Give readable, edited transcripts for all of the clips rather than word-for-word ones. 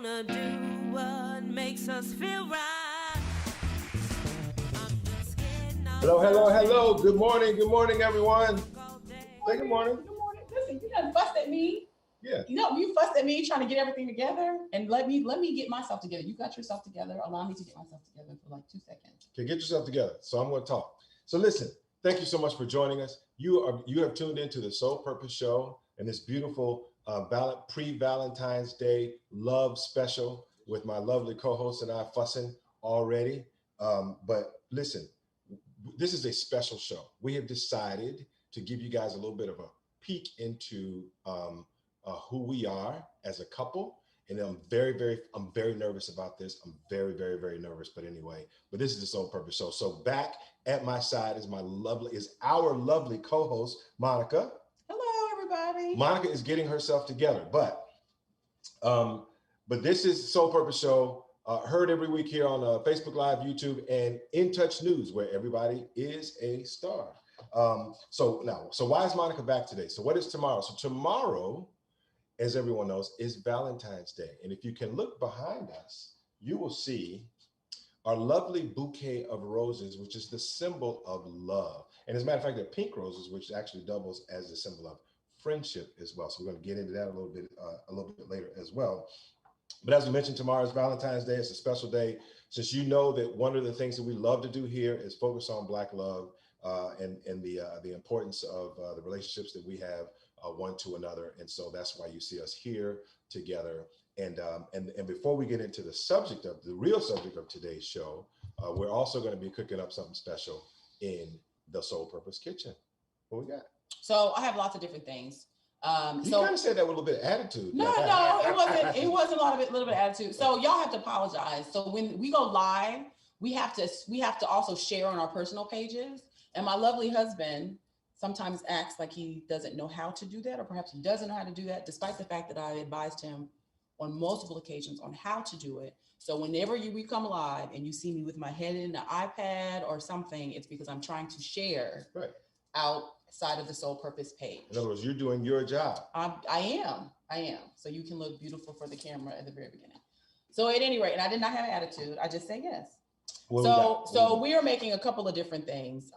gonna do what makes us feel right. I'm just getting off Hello. Good morning, everyone. all day. Say good morning. Good morning. Listen, you done fussed at me. Yeah. You fussed at me trying to get everything together, and let me get myself together. You got yourself together. Allow me to get myself together for like 2 seconds. Okay, get yourself together. So I'm going to talk. So listen, thank you so much for joining us. You have tuned into the Soul Purpose Show and this beautiful pre-Valentine's Day love special with my lovely co-host and I fussing already. But listen, this is a special show. We have decided to give you guys a little bit of a peek into who we are as a couple. And I'm very nervous about this. I'm very nervous. But anyway, this is the Soul Purpose Show. So back at my side is our lovely co-host, Monica. Hello, everybody. Monica is getting herself together, but this is Soul Purpose Show, heard every week here on Facebook Live, YouTube, and In Touch News, where everybody is a star. So why is Monica back today? So what is tomorrow? So tomorrow, as everyone knows, is Valentine's Day. And if you can look behind us, you will see our lovely bouquet of roses, which is the symbol of love. And as a matter of fact, they're pink roses, which actually doubles as the symbol of friendship as well. So we're going to get into that a little bit later as well. But as we mentioned, tomorrow is Valentine's Day. It's a special day. Since you know that one of the things that we love to do here is focus on Black love and the importance of the relationships that we have one to another. And so that's why you see us here together. And before we get into the real subject of today's show, we're also going to be cooking up something special in the Soul Purpose Kitchen. What we got? So I have lots of different things. You kind of said that with a little bit of attitude. No, it wasn't. It wasn't a little bit of attitude. So y'all have to apologize. So when we go live, we have to also share on our personal pages. And my lovely husband sometimes acts like he doesn't know how to do that, or perhaps he doesn't know how to do that, despite the fact that I advised him on multiple occasions on how to do it. So whenever we come live and you see me with my head in the iPad or something, it's because I'm trying to share outside of the Soul Purpose page. In other words, you're doing your job. I am. So you can look beautiful for the camera at the very beginning. So at any rate, and I did not have an attitude. I just say yes. So we are making a couple of different things.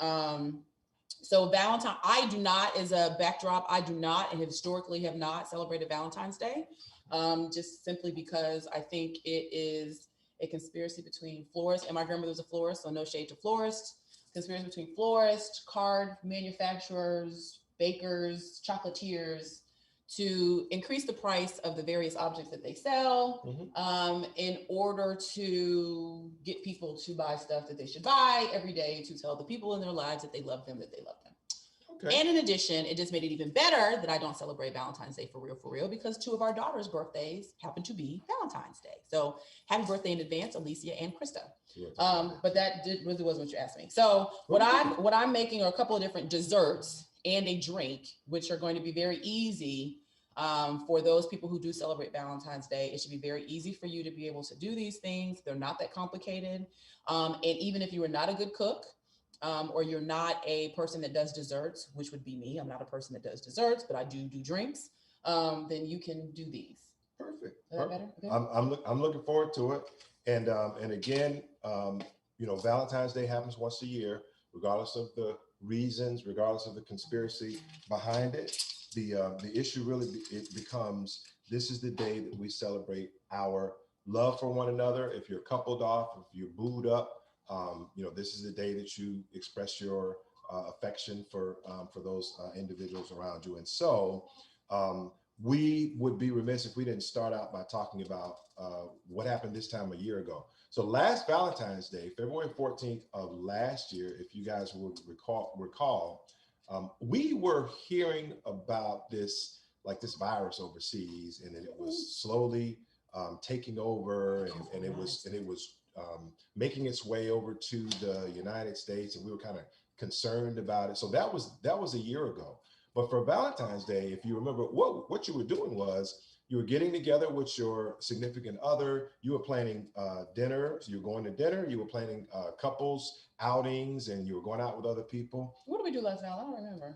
So Valentine, I do not, as a backdrop, I do not and historically have not celebrated Valentine's Day, just simply because I think it is a conspiracy between florists, and my grandmother was a florist, so no shade to florists, conspiracy between florists, card manufacturers, bakers, chocolatiers, to increase the price of the various objects that they sell, in order to get people to buy stuff that they should buy every day, to tell the people in their lives that they love them, that they love them. Okay. And in addition, it just made it even better that I don't celebrate Valentine's Day for real, because 2 of our daughters' birthdays happen to be Valentine's Day. So happy birthday in advance, Alicia and Krista. But that really wasn't what you asked me. So what I'm making are a couple of different desserts and a drink, which are going to be very easy for those people who do celebrate Valentine's Day. It should be very easy for you to be able to do these things. They're not that complicated. And even if you are not a good cook, or you're not a person that does desserts, which would be me, I'm not a person that does desserts, but I do drinks, then you can do these. Perfect. Is that better? Okay. I'm looking forward to it. And again, Valentine's Day happens once a year, regardless of the reasons, regardless of the conspiracy behind it. The issue really becomes, this is the day that we celebrate our love for one another. If you're coupled off, if you're booed up, this is the day that you express your affection for those individuals around you. And so we would be remiss if we didn't start out by talking about what happened this time a year ago. So last Valentine's Day, February 14th of last year, if you guys would recall, we were hearing about this virus overseas, and it was slowly taking over, and it was making its way over to the United States, and we were kind of concerned about it. So that was a year ago. But for Valentine's Day, if you remember, what you were doing was you were getting together with your significant other. You were planning dinners. You were going to dinner. You were planning couples outings, and you were going out with other people. What did we do last night? I don't remember.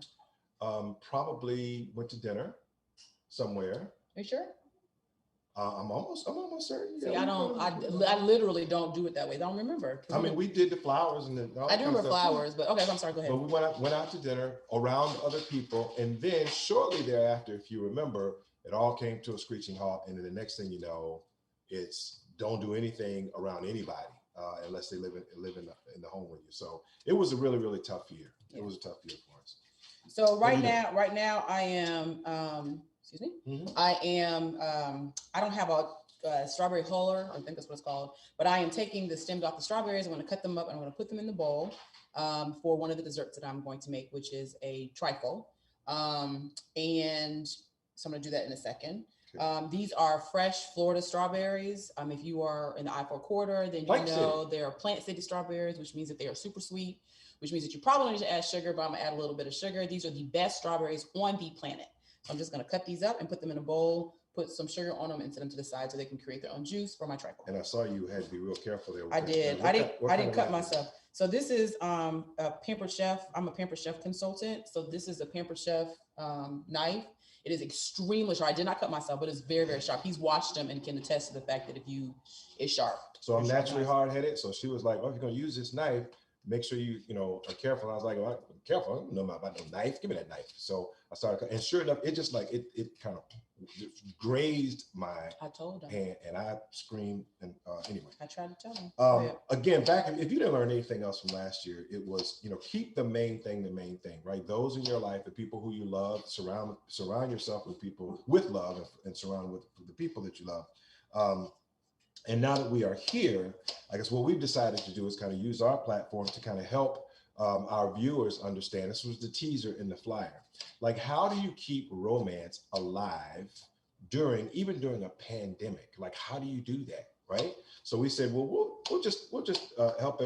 Probably went to dinner somewhere. Are you sure? I'm almost certain. See, Yeah, I literally don't do it that way. I don't remember. I mean, we did the flowers and all I that do kind of remember stuff too. flowers, but okay, I'm sorry, go ahead. But we went out to dinner around other people, and then shortly thereafter, if you remember, it all came to a screeching halt. And then the next thing you know, it's don't do anything around anybody unless they live in the home with you. So it was a really, really tough year. Yeah. It was a tough year for us. So right now I am excuse me. Mm-hmm. I don't have a strawberry huller, I think that's what it's called, but I am taking the stems off the strawberries. I'm going to cut them up and I'm going to put them in the bowl for one of the desserts that I'm going to make, which is a trifle. And so I'm going to do that in a second. Okay. These are fresh Florida strawberries. If you are in the I-4 corridor, then you know they are Plant City strawberries, which means that they are super sweet, which means that you probably don't need to add sugar, but I'm gonna add a little bit of sugar. These are the best strawberries on the planet. So I'm just gonna cut these up and put them in a bowl, put some sugar on them and set them to the side so they can create their own juice for my trifle. And I saw you had to be real careful there. I did. I didn't cut myself. So this is a Pampered Chef. I'm a Pampered Chef consultant. So this is a Pampered Chef knife. It is extremely sharp. I did not cut myself, but it's very, very sharp. He's watched them and can attest to the fact that it's sharp. So I'm naturally hard-headed. So she was like, "Oh, if you're gonna use this knife, make sure you are careful." I was like, "Oh, I'm careful. I don't know about no knife. Give me that knife." So I started, and sure enough, it just like it kind of grazed my hand, and I screamed. And anyway, I tried to tell him. Again, if you didn't learn anything else from last year, it was keep the main thing, right? Those in your life, the people who you love, surround yourself with people with love, and surround with the people that you love. And now that we are here, I guess what we've decided to do is kind of use our platform to kind of help our viewers understand. This was the teaser in the flyer. Like, how do you keep romance alive even during a pandemic? Like, how do you do that, right? So we said, well, we'll just help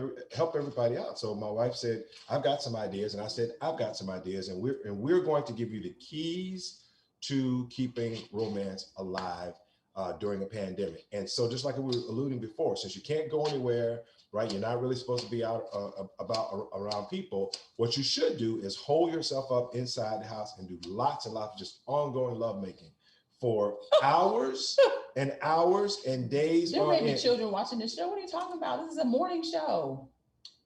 everybody out. So my wife said, I've got some ideas, and I said, I've got some ideas, and we're going to give you the keys to keeping romance alive during a pandemic. And so just like we were alluding before, since you can't go anywhere, right? You're not really supposed to be out around people. What you should do is hold yourself up inside the house and do lots and lots of just ongoing lovemaking for hours and hours and days. There may be children watching this show. What are you talking about? This is a morning show.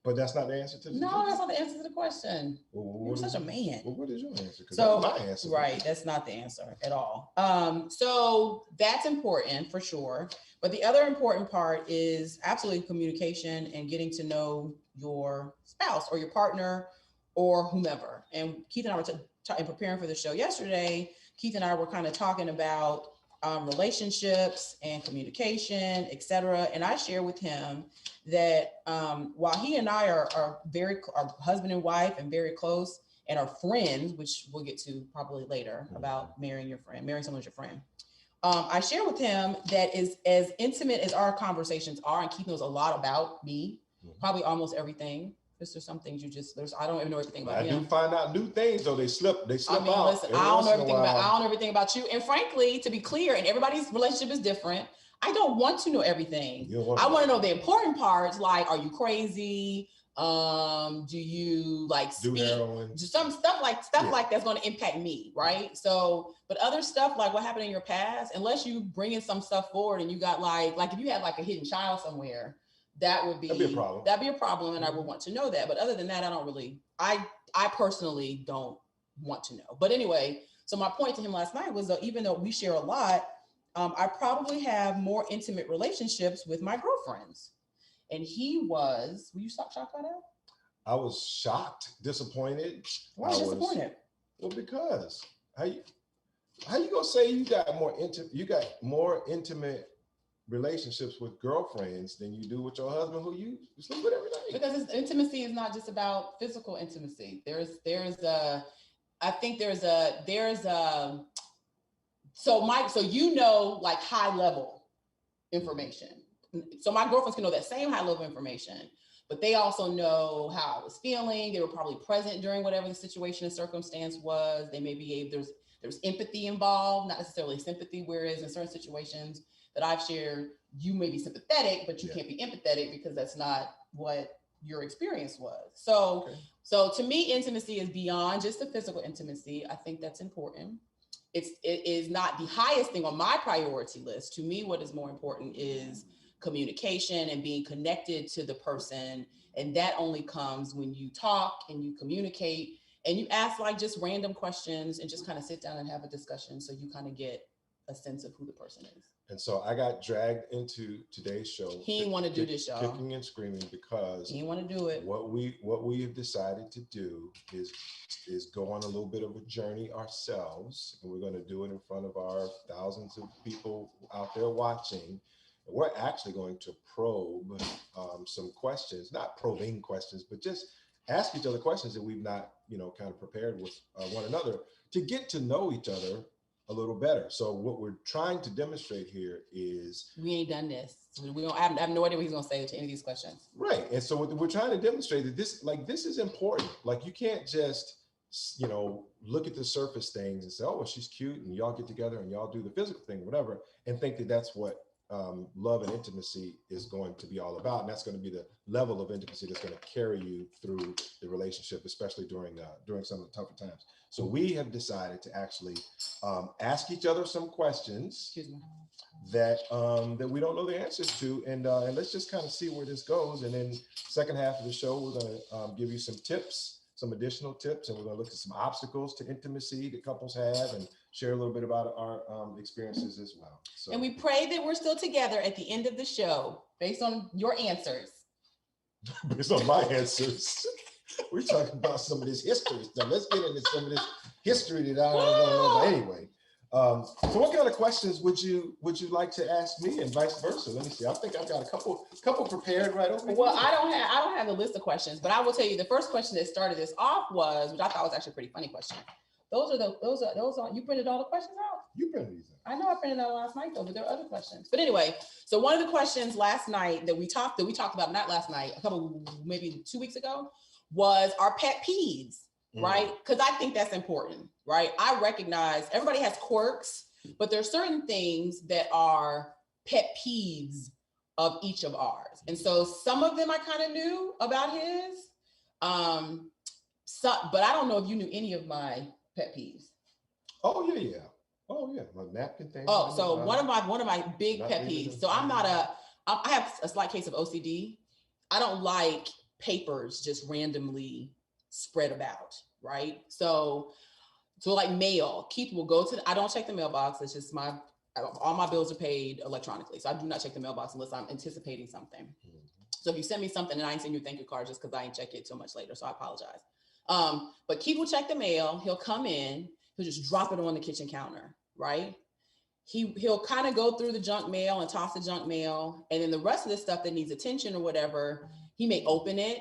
But that's not the answer to the No, that's not the answer to the question. You're such a man. Well, what is your answer? So that's my answer. Right, that's not the answer at all. So that's important for sure. But the other important part is absolutely communication and getting to know your spouse or your partner or whomever. And Keith and I were in preparing for the show yesterday. Keith and I were kind of talking about relationships and communication, etc. And I share with him that while he and I are husband and wife and very close and are friends, which we'll get to probably later about marrying someone as your friend. I share with him that is as intimate as our conversations are, and Keith knows a lot about me, probably almost everything. There's some things I don't even know everything about him. I do find out new things, though. They slip out. Listen, I don't know everything about you. And frankly, to be clear, and everybody's relationship is different, I don't want to know everything. I want to know the important parts, like, are you crazy? Do you like speak? Do heroin? Some stuff like that's going to impact me, right? So, but other stuff like what happened in your past, unless you bringing some stuff forward and you got like if you had like a hidden child somewhere, that'd be a problem. That'd be a problem, and I would want to know that. But other than that, I personally don't want to know. But anyway, so my point to him last night was that even though we share a lot, I probably have more intimate relationships with my girlfriends. And were you shocked by that? I was shocked, disappointed. Why disappointed? Well, because how you gonna say you got more intimate relationships with girlfriends than you do with your husband who you sleep with every night? Because intimacy is not just about physical intimacy. So like high level information. So my girlfriends can know that same high level information, but they also know how I was feeling. They were probably present during whatever the situation and circumstance was. They may be able, there's empathy involved, not necessarily sympathy, whereas in certain situations that I've shared, you may be sympathetic, but you can't be empathetic because that's not what your experience was. So to me, intimacy is beyond just the physical intimacy. I think that's important. it is not the highest thing on my priority list. To me, what is more important is communication and being connected to the person. And that only comes when you talk and you communicate and you ask like just random questions and just kind of sit down and have a discussion. So you kind of get a sense of who the person is. And so I got dragged into today's show. He didn't want to do this, y'all. Kicking and screaming because he didn't want to do it. What we have decided to do is go on a little bit of a journey ourselves, and we're going to do it in front of our thousands of people out there watching. We're actually going to probe some questions, not probing questions, but just ask each other questions that we've not, kind of prepared with one another to get to know each other a little better. So what we're trying to demonstrate here is we ain't done this. We don't. I have no idea what he's gonna say to any of these questions. Right, and so what we're trying to demonstrate that this is important. Like you can't just look at the surface things and say, oh, well, she's cute, and y'all get together and y'all do the physical thing, whatever, and think that that's what love and intimacy is going to be all about, and that's going to be the level of intimacy that's going to carry you through the relationship, especially during some of the tougher times. So we have decided to actually ask each other some questions that we don't know the answers to, and let's just kind of see where this goes. And then second half of the show, we're going to give you some tips, some additional tips, and we're going to look at some obstacles to intimacy that couples have, and share a little bit about our experiences as well. So, and we pray that we're still together at the end of the show, based on your answers. Based on my answers. We're talking about some of this history stuff. Let's get into some of this history that I don't know. But anyway, so what kind of questions would you like to ask me, and vice versa? Let me see. I think I've got a couple prepared right over here. Well, I don't have the list of questions, but I will tell you the first question that started this off was, which I thought was actually a pretty funny question. Those are you printed all the questions out? You printed these out. I know I printed out last night though, but there are other questions. But anyway, so one of the questions last night that we talked about, not last night, maybe 2 weeks ago, was our pet peeves, right? Because I think that's important, right? I recognize everybody has quirks, but there's certain things that are pet peeves of each of ours. And so some of them I kind of knew about his, but I don't know if you knew any of my pet peeves. Oh yeah. My napkin thing. Oh, so one of my big pet peeves. So I have a slight case of OCD. I don't like papers just randomly spread about, right? So like mail, Keith will go to, I don't check the mailbox. It's just all my bills are paid electronically. So I do not check the mailbox unless I'm anticipating something. So if you send me something and I ain't send you a thank you card just because I ain't check it till much later. So I apologize. But Keith will check the mail. He'll come in, he'll just drop it on the kitchen counter, right? He'll kind of go through the junk mail and toss the junk mail. And then the rest of the stuff that needs attention or whatever, he may open it.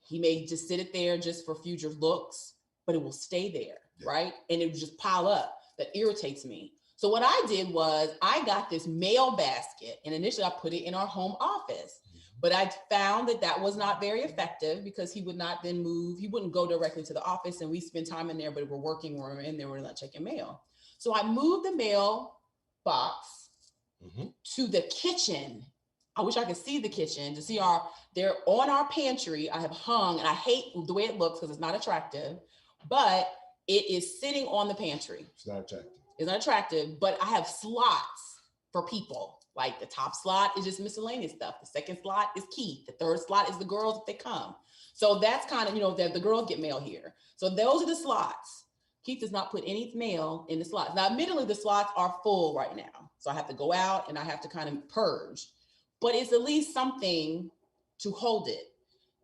He may just sit it there just for future looks, but it will stay there, right? And it will just pile up. That irritates me. So what I did was I got this mail basket, and initially I put it in our home office, but I found that was not very effective because he would not then move. He wouldn't go directly to the office, and we spend time in there, but we're working, we're in there, we're not checking mail. So I moved the mail box to the kitchen. I wish I could see the kitchen to see they're on our pantry. I have hung, and I hate the way it looks because it's not attractive, but it is sitting on the pantry. It's not attractive. It's not attractive, but I have slots for people. Like the top slot is just miscellaneous stuff. The second slot is Keith. The third slot is the girls if they come. So that's kind of, that the girls get mail here. So those are the slots. Keith does not put any mail in the slots. Now, admittedly, the slots are full right now. So I have to go out and I have to kind of purge, but it's at least something to hold it.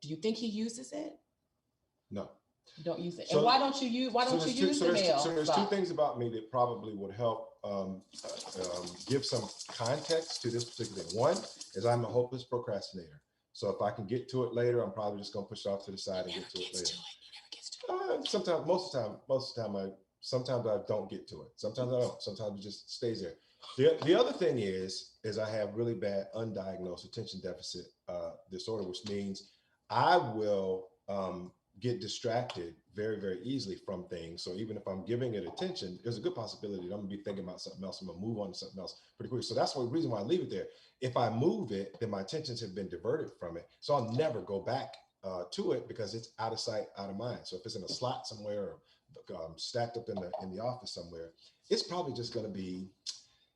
Do you think he uses it? No. You don't use it. So, and why don't you use the mail? So there's two things about me that probably would help give some context to this particular thing. One is I'm a hopeless procrastinator. So if I can get to it later, I'm probably just going to push it off to the side and get to it later. Sometimes, most of the time, sometimes I don't get to it. Sometimes I don't. Sometimes it just stays there. The other thing is I have really bad undiagnosed attention deficit disorder, which means I will get distracted very, very easily from things. So even if I'm giving it attention, there's a good possibility that I'm gonna be thinking about something else. I'm gonna move on to something else pretty quickly. So that's the reason why I leave it there. If I move it, then my attentions have been diverted from it. So I'll never go back to it because it's out of sight, out of mind. So if it's in a slot somewhere, or stacked up in the office somewhere, it's probably just going to be.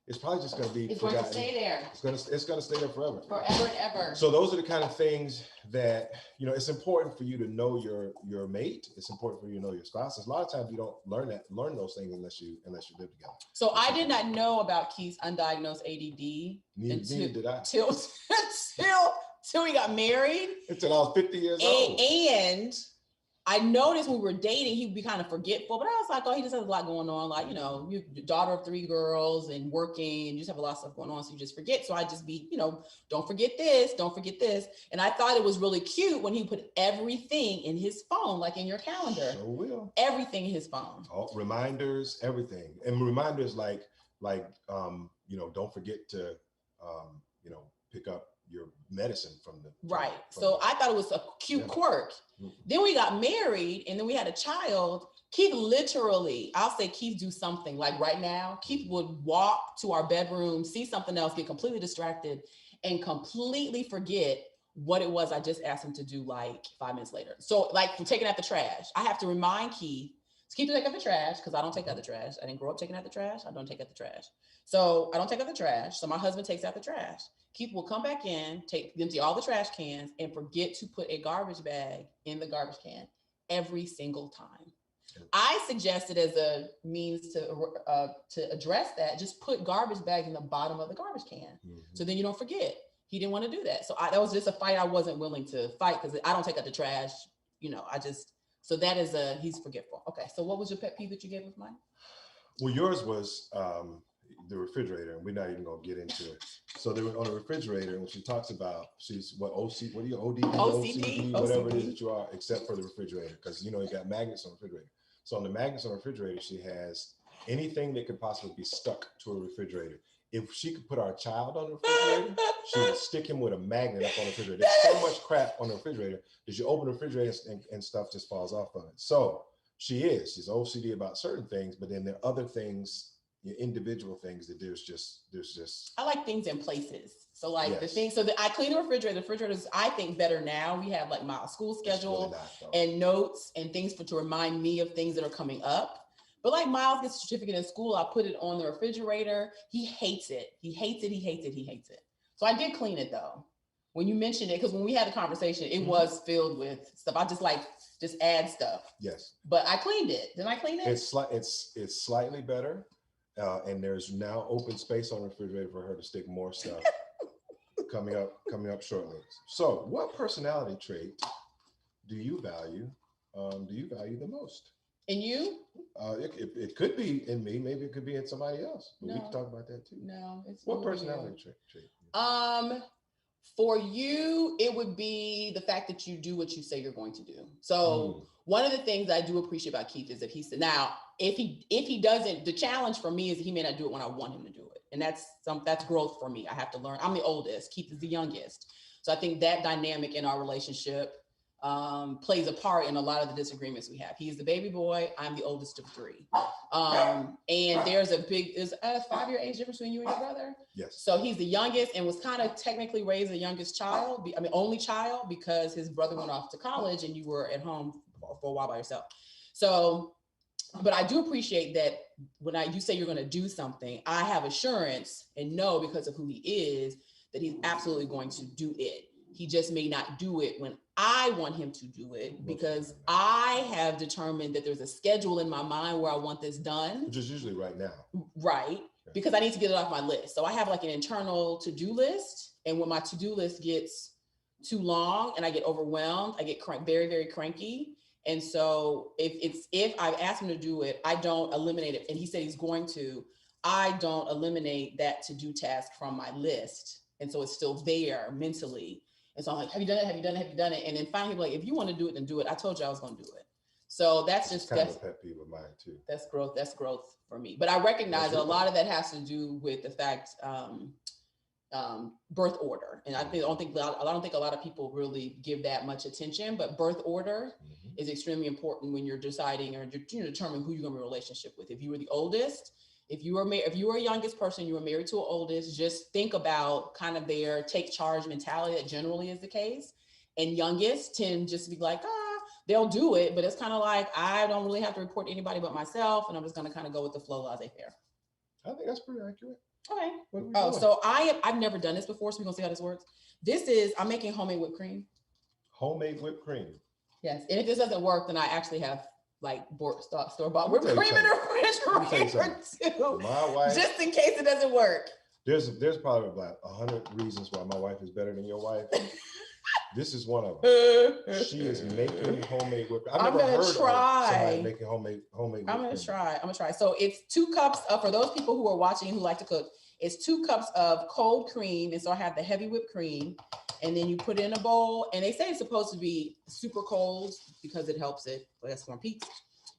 It's probably just going to be. It's forgotten. going to stay there. It's going to stay there forever. Forever and ever. So those are the kind of things that, it's important for you to know your mate. It's important for you to know your spouse. A lot of times you don't learn those things unless you live together. So I did not know about Keith's undiagnosed ADD. Neither did I. Till we got married. Until I was 50 years old. And I noticed when we were dating, he would be kind of forgetful, but I was like, oh, he just has a lot going on. Like, you're daughter of 3 girls and working, and you just have a lot of stuff going on. So you just forget. So I just be, don't forget this, don't forget this. And I thought it was really cute when he put everything in his phone, like in your calendar. So will. Everything in his phone. All reminders, everything. And reminders like, don't forget to, pick up your medicine from the. Right. So I thought it was a cute quirk. Mm-hmm. Then we got married and then we had a child. Keith literally, I'll say Keith do something like right now, Keith would walk to our bedroom, see something else, get completely distracted and completely forget what it was I just asked him to do like 5 minutes later. So like from taking out the trash, I have to remind Keith to take out the trash because I don't take out the trash. I didn't grow up taking out the trash. I don't take out the trash. So I don't take out the trash. So my husband takes out the trash. Keith will come back in, empty all the trash cans and forget to put a garbage bag in the garbage can every single time. I suggested as a means to address that, just put garbage bags in the bottom of the garbage can. Mm-hmm. So then you don't forget. He didn't want to do that. So that was just a fight I wasn't willing to fight because I don't take out the trash. So that is he's forgetful. Okay. So what was your pet peeve that you gave with mine? Well, yours was the refrigerator, and we're not even gonna get into it. So they were on the refrigerator, and she talks about she's what are you OCD, whatever it is that you are, except for the refrigerator, because you got magnets on the refrigerator. So on the magnets on the refrigerator, she has anything that could possibly be stuck to a refrigerator. If she could put our child on the refrigerator, she would stick him with a magnet up on the refrigerator. There's so much crap on the refrigerator that you open the refrigerator and stuff just falls off of it. So she's OCD about certain things, but then there are other things, individual things that there's just. I like things in places. So like yes. The thing, so that I clean the refrigerator. The refrigerator is, I think, better now. We have like my school schedule really and notes and things to remind me of things that are coming up. But like Miles gets a certificate in school, I put it on the refrigerator. He hates it. He hates it. So I did clean it though. When you mentioned it, because when we had the conversation, it was filled with stuff. I just add stuff. Yes. But I cleaned it. Didn't I clean it? It's slightly better. And there's now open space on the refrigerator for her to stick more stuff coming up shortly. So what personality trait do you value the most? In you? It could be in me. Maybe it could be in somebody else. But we can talk about that too. No, it's what personality trait? For you, it would be the fact that you do what you say you're going to do. So one of the things I do appreciate about Keith is that he said, now, if he doesn't, the challenge for me is he may not do it when I want him to do it. And that's growth for me. I have to learn. I'm the oldest. Keith is the youngest. So I think that dynamic in our relationship plays a part in a lot of the disagreements we have. He's the baby boy. I'm the oldest of 3. And there's a 5-year age difference between you and your brother. Yes. So he's the youngest and was kind of technically raised the youngest child. Only child, because his brother went off to college and you were at home for a while by yourself. So, but I do appreciate that when you say you're going to do something, I have assurance and know because of who he is that he's absolutely going to do it. He just may not do it when I want him to do it because I have determined that there's a schedule in my mind where I want this done. Which is usually right now. Right. Okay. Because I need to get it off my list. So I have like an internal to-do list. And when my to-do list gets too long and I get overwhelmed, I get very, very cranky. And so if I've asked him to do it, I don't eliminate it. And he said he's going to, I don't eliminate that to-do task from my list. And so it's still there mentally. And so I'm like, have you done it? Have you done it? Have you done it? And then finally, like, if you want to do it, then do it. I told you I was going to do it. So that's kind of a pet peeve of mine too. That's growth for me. But I recognize that a lot of that has to do with the fact, birth order. And I don't think a lot of people really give that much attention, but birth order is extremely important when you're deciding or you're determining who you're going to be in a relationship with. If you were the oldest, if you were a youngest person, you were married to an oldest, just think about kind of their take charge mentality. That generally is the case. And youngest tend just to be like, they'll do it, but it's kind of like, I don't really have to report to anybody but myself. And I'm just going to kind of go with the flow laissez-faire. I think that's pretty accurate. Okay. What are we Oh, doing? so I've never done this before. So we're going to see how this works. I'm making homemade whipped cream. Homemade whipped cream. Yes. And if this doesn't work, then I actually have like store-bought whipped Let me cream tell in you the refrigerator too. My wife, Just in case it doesn't work. there's probably about 100 reasons why my wife is better than your wife. This is one of them. She is making homemade whipped cream. I've never heard of somebody making homemade whipped I'm gonna cream. try. So it's 2 cups of, for those people who are watching who like to cook, it's 2 cups of cold cream. And so I have the heavy whipped cream, and then you put it in a bowl. And they say it's supposed to be super cold because it helps it, but that's Warm Peaks.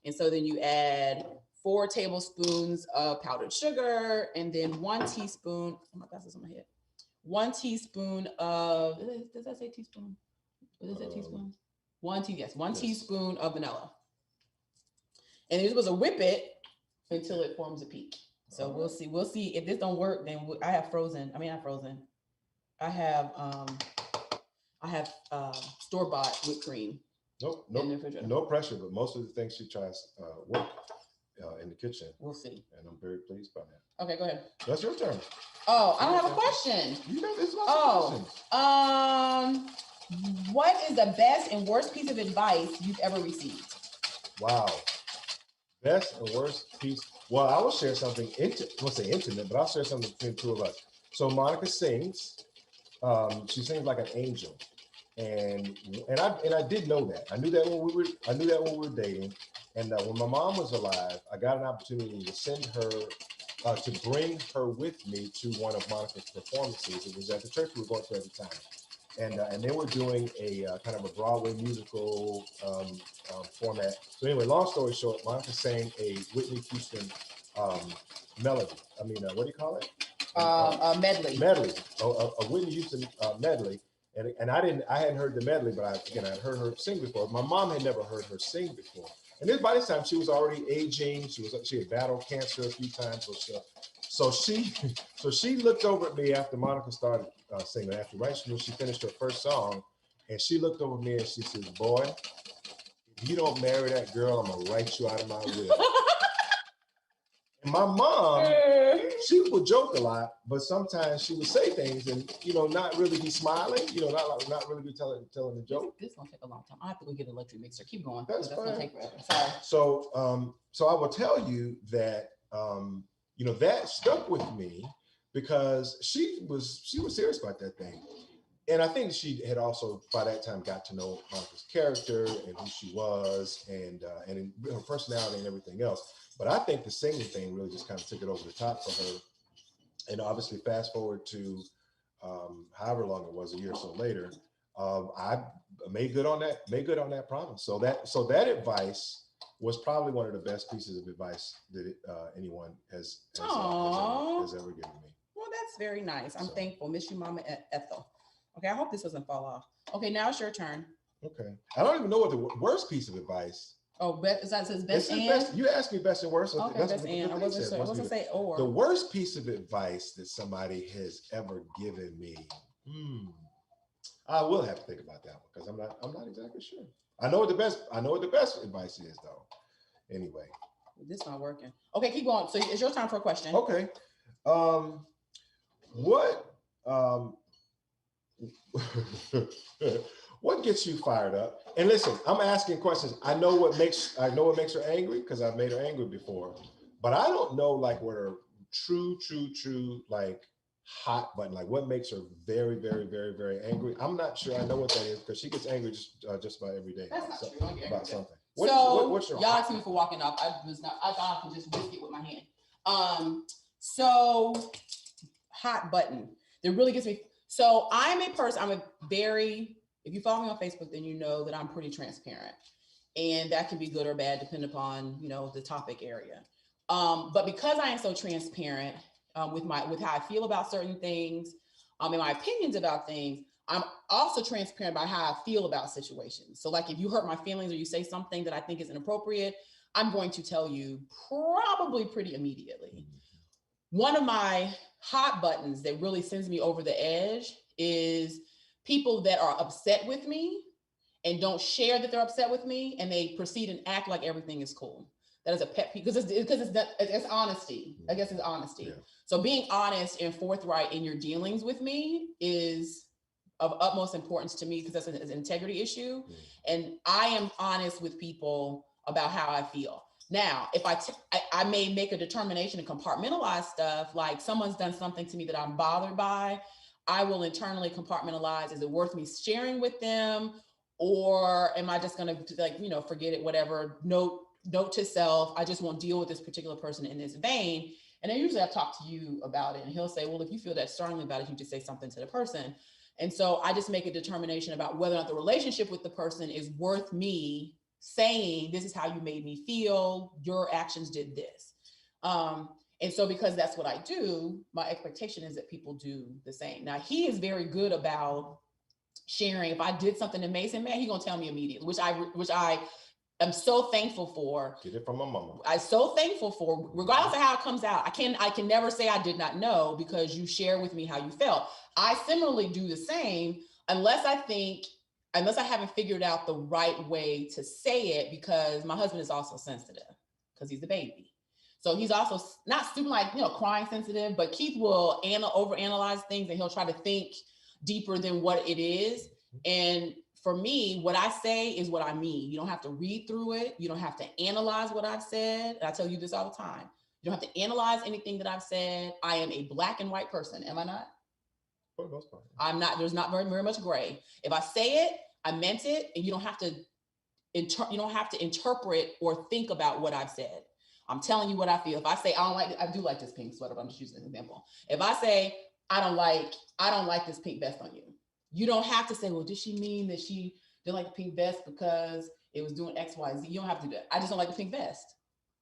And so then you add 4 tablespoons of powdered sugar, and then 1 teaspoon. Oh my gosh, it's on my head. 1 teaspoon of, does that say teaspoon? What is that teaspoon? 1 teaspoon of vanilla. And you're supposed to whip it until it forms a peak. So we'll see if this don't work. Then I have store-bought whipped cream. No pressure, but most of the things she tries work in the kitchen. We'll see. And I'm very pleased by that. Okay, go ahead. That's your turn. Oh, I don't have a question. You know, there's lots of questions. What is the best and worst piece of advice you've ever received? Wow. Best and worst piece. Well, I will share something intimate, but I'll share something between the 2 of us. So Monica sings. She sings like an angel. And I did know that. I knew that when we were dating. And when my mom was alive, I got an opportunity to send her, to bring her with me to one of Monica's performances. It was at the church we were going to at the time. And they were doing a kind of a Broadway musical format. So anyway, long story short, Monica sang a Whitney Houston melody. I mean, what do you call it? A medley. Medley. A Whitney Houston medley. And I hadn't heard the medley, but I'd heard her sing before. My mom had never heard her sing before. And then by this time she was already aging. She had battled cancer a few times or so. So she looked over at me after Monica started singing. When she finished her first song, and she looked over at me and she says, "Boy, if you don't marry that girl, I'm gonna write you out of my will." And my mom, she would joke a lot, but sometimes she would say things and not really be smiling, not really be telling the joke. This is gonna take a long time. I have to go get an electric mixer. Keep going. That's gonna take forever. Sorry. So I will tell you that that stuck with me because she was serious about that thing. And I think she had also by that time got to know Monica's character and who she was and her personality and everything else. But I think the singing thing really just kind of took it over the top for her. And obviously fast forward to however long it was, a year or so later, I made good on that promise. So that advice was probably one of the best pieces of advice that anyone has ever given me. Well, that's very nice. I'm thankful. Miss you, Mama Ethel. Okay, I hope this doesn't fall off. Okay, now it's your turn. Okay. I don't even know what the worst piece of advice. Oh, is that says best and? Best, you asked me best and worst. So okay, best and. I wasn't say or. The worst piece of advice that somebody has ever given me. I will have to think about that one because I'm not exactly sure. I know what the best advice is though. Anyway. This not working. Okay, keep going. So it's your time for a question. Okay. What gets you fired up? And listen, I'm asking questions. I know what makes her angry because I've made her angry before, but I don't know like what her true like hot button, like what makes her very, very, very, very angry. I'm not sure I know what that is because she gets angry just about every day. That's not true. About something. What's your y'all asked me for walking off. I thought I could just whisk it with my hand. So hot button that really gets me. So I'm a person, if you follow me on Facebook, then you know that I'm pretty transparent. And that can be good or bad, depending upon, the topic area. But because I am so transparent with how I feel about certain things, and my opinions about things, I'm also transparent about how I feel about situations. So like if you hurt my feelings or you say something that I think is inappropriate, I'm going to tell you probably pretty immediately. One of my hot buttons that really sends me over the edge is people that are upset with me and don't share that they're upset with me, and they proceed and act like everything is cool. That is a pet peeve, because it's honesty. I guess it's honesty. Yeah. So being honest and forthright in your dealings with me is of utmost importance to me, because that's an integrity issue. And I am honest with people about how I feel. Now, if I may make a determination and compartmentalize stuff, like someone's done something to me that I'm bothered by, I will internally compartmentalize. Is it worth me sharing with them? Or am I just going to, like, forget it, whatever, note to self, I just won't deal with this particular person in this vein. And then usually I talk to you about it, and he'll say, well, if you feel that strongly about it, you just say something to the person. And so I just make a determination about whether or not the relationship with the person is worth me saying, this is how you made me feel, your actions did this. And so because that's what I do, my expectation is that people do the same. Now, he is very good about sharing. If I did something to Mason, man, he's gonna tell me immediately, which I am so thankful for. Get it from my mama. I'm so thankful for, regardless of how it comes out. I can never say I did not know, because you share with me how you felt. I similarly do the same, unless I haven't figured out the right way to say it, because my husband is also sensitive, because he's the baby. So he's also not super, like, crying sensitive, but Keith will overanalyze things, and he'll try to think deeper than what it is. And for me, what I say is what I mean. You don't have to read through it. You don't have to analyze what I've said. And I tell you this all the time. You don't have to analyze anything that I've said. I am a black and white person. Am I not? For the most part. I'm not. There's not very, very much gray. If I say it, I meant it, and you don't have to interpret or think about what I've said. I'm telling you what I feel. If I say I do like this pink sweater, but I'm just using an example. If I say I don't like this pink vest on you, you don't have to say, well, did she mean that she didn't like the pink vest because it was doing X, Y, Z? You don't have to do that. I just don't like the pink vest.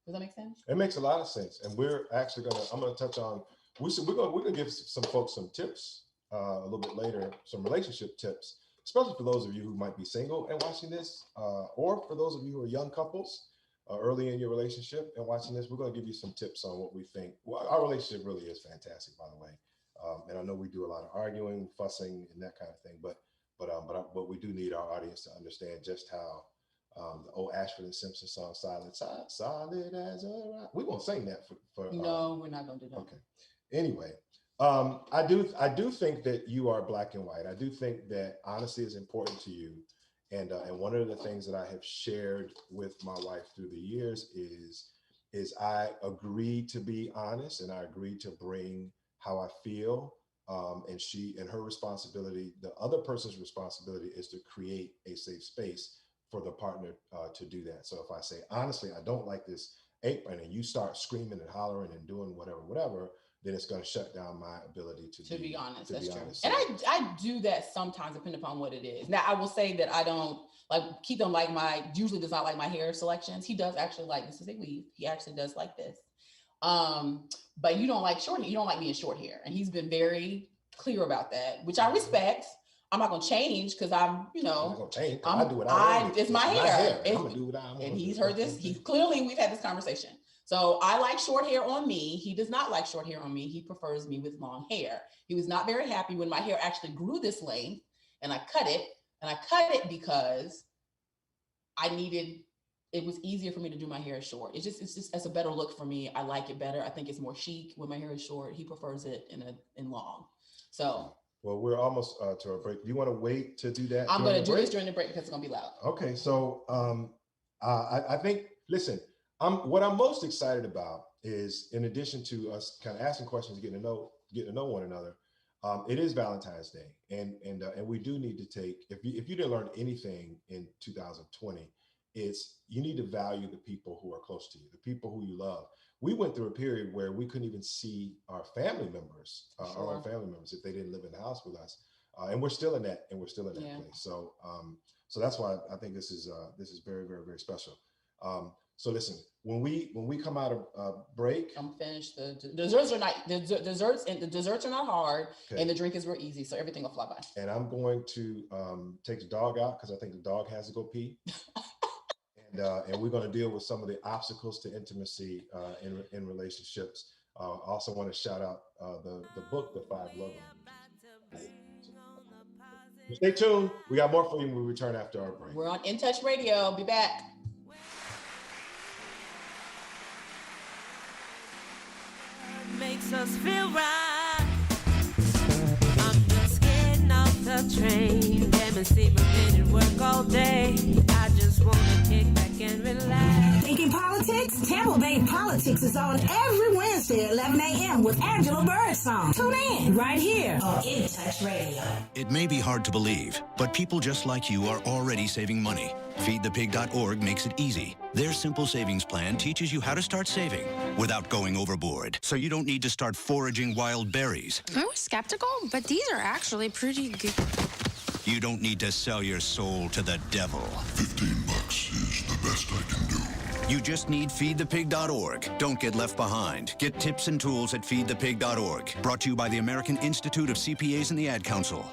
Does that make sense? It makes a lot of sense. And we're actually I'm gonna touch on, we're gonna give some folks some tips a little bit later, some relationship tips, especially for those of you who might be single and watching this, or for those of you who are young couples early in your relationship and watching this. We're gonna give you some tips on what we think. Well, our relationship really is fantastic, by the way. And I know we do a lot of arguing, fussing, and that kind of thing, but we do need our audience to understand just how the old Ashford and Simpson song "Solid as a Rock." We won't sing that for. No, we're not gonna do that. Okay. Anyway, I do think that you are black and white. I do think that honesty is important to you, and one of the things that I have shared with my wife through the years is I agreed to be honest, and I agreed to bring how I feel, and her responsibility, the other person's responsibility, is to create a safe space for the partner to do that. So if I say, honestly, I don't like this apron, and you start screaming and hollering and doing whatever, then it's going to shut down my ability to be honest. That's true. So, and I do that sometimes, depending upon what it is. Now, I will say that I don't like, Keith usually does not like my hair selections. He does actually like, this is a weave. He actually does like this. But you don't like short hair. You don't like me in short hair. And he's been very clear about that, which I respect. I'm not going to change, because I'm not going to change. I do what I want. It's my hair. I'm going to do what I want. And he's heard this. We've had this conversation. So I like short hair on me. He does not like short hair on me. He prefers me with long hair. He was not very happy when my hair actually grew this length, and I cut it. And I cut it because it was easier for me to do my hair short. It's just a better look for me. I like it better. I think it's more chic when my hair is short. He prefers it in long. So. Well, we're almost to our break. Do you want to wait to do that? I'm going to do this during the break, because it's going to be loud. Okay. So I think, listen, what I'm most excited about is, in addition to us kind of asking questions, getting to know one another, it is Valentine's Day, and we do need to take, if you didn't learn anything in 2020, it's you need to value the people who are close to you, the people who you love. We went through a period where we couldn't even see our family members, our own family members, if they didn't live in the house with us, and we're still in that place. So that's why I think this is very, very, very special. So listen, when we come out of break, I'm finished. The desserts are not hard, okay. And the drink is real easy, so everything will fly by. And I'm going to take the dog out, because I think the dog has to go pee. And we're going to deal with some of the obstacles to intimacy in relationships. I also want to shout out the book, The 5 Love Languages. Stay tuned. We got more for you when we return after our break. We're on In Touch Radio. Be back. Makes us feel right. I'm just getting off the train. Damn, it seems I didn't work all day. I just want to kick back and relax. Thinking politics? Tampa Bay Politics is on every Wednesday at 11 a.m. with Angela Birdsong. Tune in right here on In Touch Radio. It may be hard to believe, but people just like you are already saving money. FeedThePig.org makes it easy. Their simple savings plan teaches you how to start saving without going overboard, so you don't need to start foraging wild berries. I was skeptical, but these are actually pretty good. You don't need to sell your soul to the devil. $15 is the best I can do. You just need FeedThePig.org. Don't get left behind. Get tips and tools at FeedThePig.org. Brought to you by the American Institute of CPAs and the Ad Council.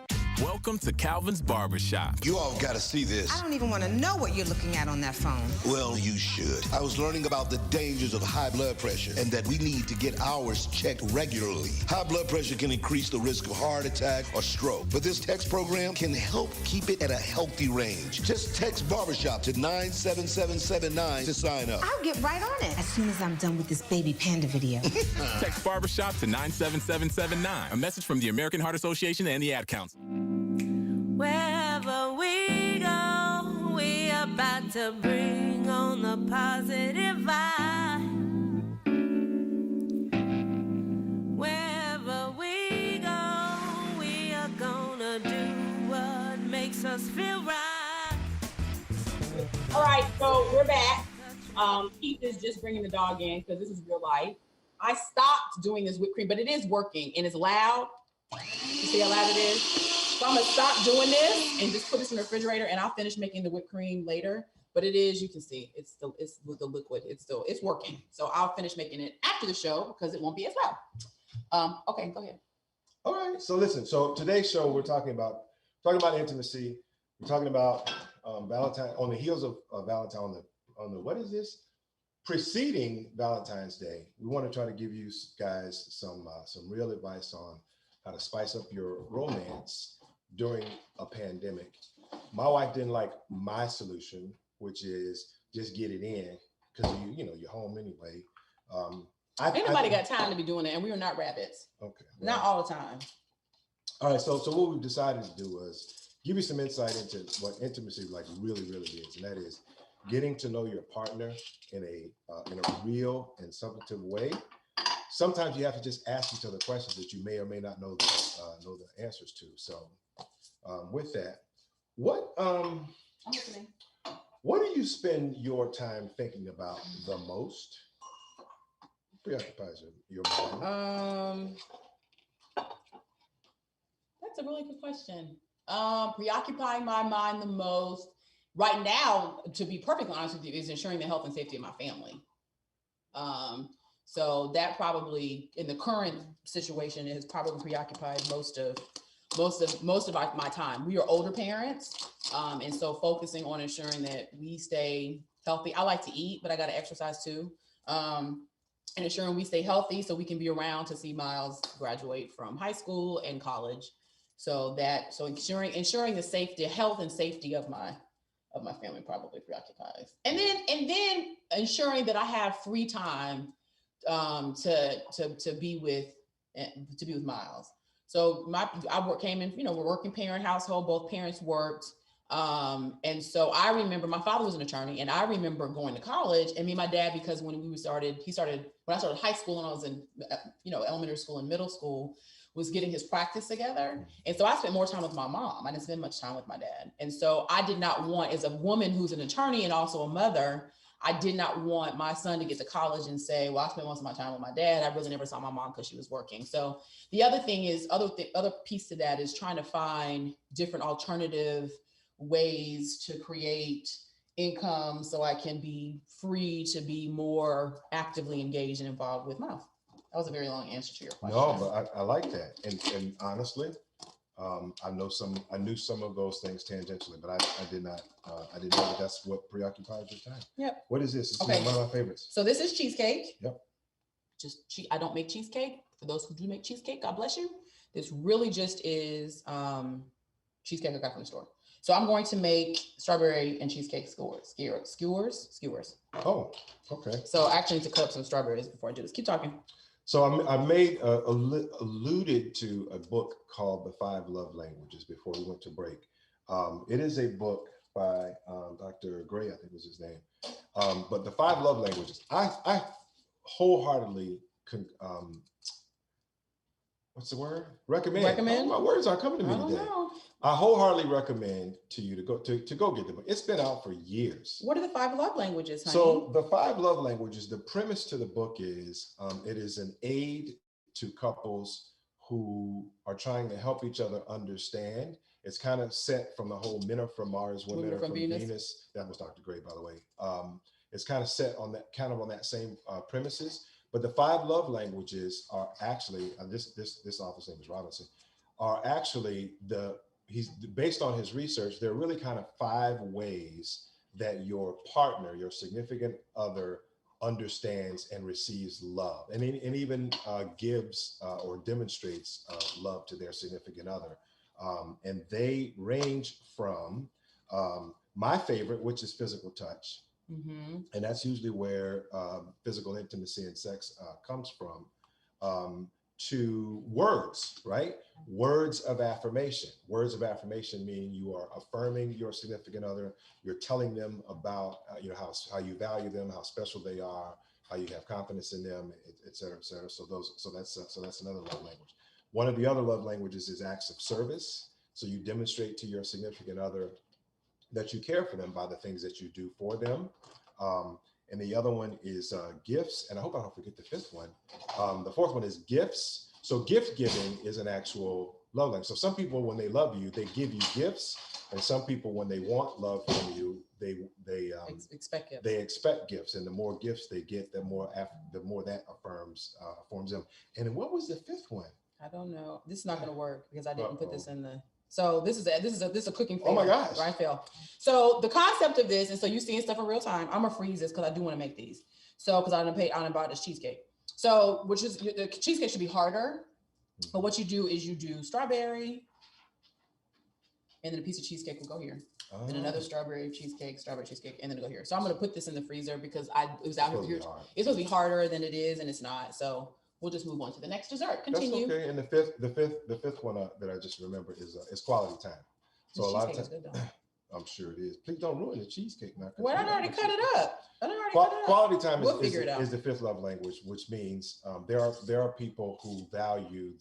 Welcome to Calvin's Barbershop. You all gotta see this. I don't even want to know what you're looking at on that phone. Well, you should. I was learning about the dangers of high blood pressure and that we need to get ours checked regularly. High blood pressure can increase the risk of heart attack or stroke, but this text program can help keep it at a healthy range. Just text Barbershop to 97779 to sign up. I'll get right on it as soon as I'm done with this baby panda video. Text Barbershop to 97779. A message from the American Heart Association and the Ad Council. Wherever we go, we about to bring on the positive vibe. Wherever we go, we are gonna do what makes us feel right. All right, so we're back. Keith is just bringing the dog in because this is real life. I stopped doing this whipped cream, but it is working and it's loud. You see how loud it is? So I'm gonna stop doing this and just put this in the refrigerator and I'll finish making the whipped cream later. But it is, you can see, it's with the liquid, it's working. So I'll finish making it after the show because it won't be as loud. Okay, go ahead. All right. So listen. So today's show, we're talking about intimacy. We're talking about Valentine on the heels of Valentine on the what is this? Preceding Valentine's Day. We want to try to give you guys some real advice on how to spice up your romance during a pandemic. My wife didn't like my solution, which is just get it in because you're home anyway. Ain't nobody got time to be doing that, and we are not rabbits. Okay. Not all the time. All right. So what we've decided to do was give you some insight into what intimacy like really is, and that is getting to know your partner in a real and substantive way. Sometimes you have to just ask each other questions that you may or may not know the answers to. So with that, what do you spend your time thinking about the most? Preoccupies your mind. That's a really good question. Preoccupying my mind the most right now, to be perfectly honest with you, is ensuring the health and safety of my family. So that probably, in the current situation, has probably preoccupied most of my time. We are older parents, and so focusing on ensuring that we stay healthy. I like to eat, but I got to exercise too, and ensuring we stay healthy so we can be around to see Miles graduate from high school and college. So ensuring the safety, health, and safety of my family probably preoccupies, and then ensuring that I have free time to be with Miles. So we're a working parent household, both parents worked. And so I remember my father was an attorney, and I remember going to college, and me and my dad, because when I started high school and I was in, elementary school and middle school, was getting his practice together. And so I spent more time with my mom. I didn't spend much time with my dad. And so I did not want, as a woman who's an attorney and also a mother, I did not want my son to get to college and say, well, I spent most of my time with my dad. I really never saw my mom because she was working. So the other thing is, other piece to that is trying to find different alternative ways to create income so I can be free to be more actively engaged and involved with Miles. That was a very long answer to your question. No, but I like that. And honestly, I knew some of those things tangentially, but I did not know that that's what preoccupies your time. Yep. What is this? It's Okay. one of my favorites. So this is cheesecake. Yep. I don't make cheesecake. For those who do make cheesecake, God bless you. This really just is cheesecake I got from the store. So I'm going to make strawberry and cheesecake skewers. Oh, okay. So I actually need to cut up some strawberries before I do this. Keep talking. So I made alluded to a book called The 5 Love Languages before we went to break. It is a book by Dr. Gray, I think was his name. But The 5 Love Languages, I wholeheartedly what's the word? Recommend. Recommend? Oh, my words aren't coming to me I don't today. know. I wholeheartedly recommend to you to go get the book. It's been out for years. What are the 5 love languages, honey? So the 5 love languages, the premise to the book is it is an aid to couples who are trying to help each other understand. It's kind of set from the whole men are from Mars, women are from Venus. That was Dr. Gray, by the way. It's kind of set on that same premises. But the 5 love languages are actually, this author's name is Robinson, are actually he's based on his research, there are really kind of 5 ways that your partner, your significant other, understands and receives love, and even gives or demonstrates love to their significant other. And they range from my favorite, which is physical touch. Mm-hmm. And that's usually where physical intimacy and sex comes from, to words, right? Words of affirmation. Words of affirmation mean you are affirming your significant other. You're telling them about how you value them, how special they are, how you have confidence in them, et cetera, et cetera. So that's another love language. One of the other love languages is acts of service. So you demonstrate to your significant other that you care for them by the things that you do for them. And the other one is gifts. And I hope I don't forget the 5th one. The 4th one is gifts. So gift giving is an actual love language. So some people, when they love you, they give you gifts. And some people, when they want love from you, they expect gifts. They expect gifts. And the more gifts they get, the more that affirms them. And then what was the 5th one? I don't know. This is not going to work because I didn't put this in the. So this is a cooking fail. Oh my gosh. Right, fail. So the concept of this, and so you seeing stuff in real time, I'm gonna freeze this because I do want to make these. So because I didn't buy this cheesecake. So which is the cheesecake should be harder, but what you do is you do strawberry, and then a piece of cheesecake will go here. Oh. And another strawberry cheesecake, and then it'll go here. So I'm gonna put this in the freezer because it was out here. It's supposed to be harder than it is, and it's not. So we'll just move on to the next dessert. Continue. That's okay. And the fifth one that I just remember is quality time. So a lot of times, I'm sure it is. Please don't ruin the cheesecake now. Well, I already cut it up. Quality time is the 5th love language, which means there are people who value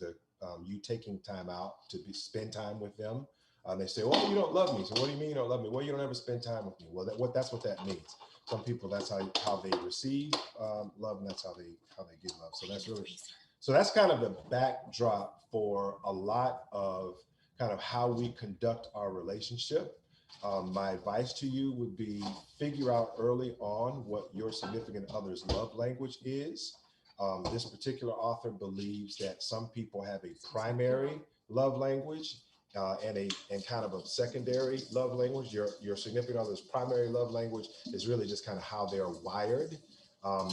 you taking time out to spend time with them. They say, "Well, you don't love me." So what do you mean you don't love me? Well, you don't ever spend time with me. Well, that's what that means. Some people, that's how they receive love, and that's how they give love. So that's kind of the backdrop for a lot of kind of how we conduct our relationship. My advice to you would be figure out early on what your significant other's love language is. This particular author believes that some people have a primary love language and kind of a secondary love language. Your significant other's primary love language is really just kind of how they're wired.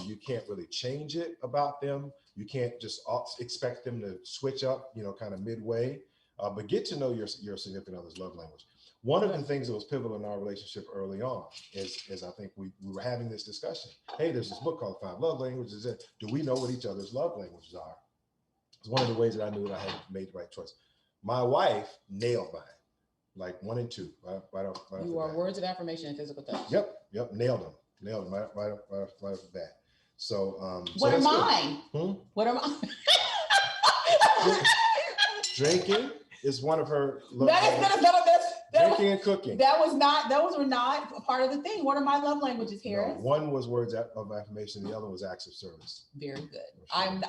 You can't really change it about them. You can't just expect them to switch up, kind of midway, but get to know your significant other's love language. One of the things that was pivotal in our relationship early on is I think we were having this discussion. Hey, there's this book called 5 Love Languages. Do we know what each other's love languages are? It's one of the ways that I knew that I had made the right choice. My wife nailed mine, like 1 and 2. Right off you are words of affirmation and physical touch. Yep, nailed them right off the bat. So, what are mine? What are mine? Drinking is one of her. Drinking and cooking. Those were not a part of the thing. What are my love languages, Harris? No, one was words of affirmation. The other was acts of service. Very good. Sure.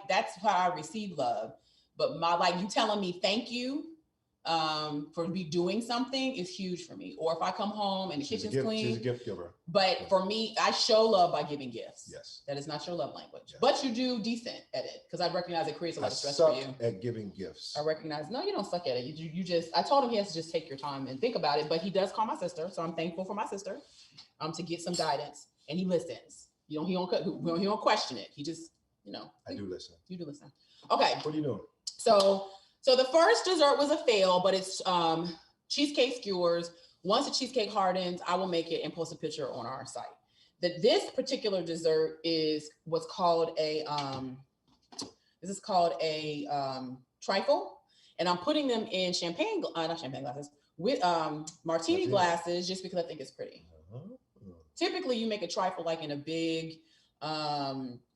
That's how I receive love. But you telling me thank you for me doing something is huge for me. Or if I come home and the kitchen's clean. She's a gift giver. But for me, I show love by giving gifts. Yes. That is not your love language. Yes. But you do decent at it because I recognize it creates a lot of stress for you. At giving gifts. I recognize, no, you don't suck at it. You just, I told him he has to just take your time and think about it, but he does call my sister. So I'm thankful for my sister to get some guidance, and he listens. He don't question it. He just, I do listen. You do listen. Okay. What are you doing? So So the first dessert was a fail, but it's cheesecake skewers. Once the cheesecake hardens, I will make it and post a picture on our site. This particular dessert is what's called a trifle, and I'm putting them in not champagne glasses, with martini glasses, just because I think it's pretty. Typically, you make a trifle like in a big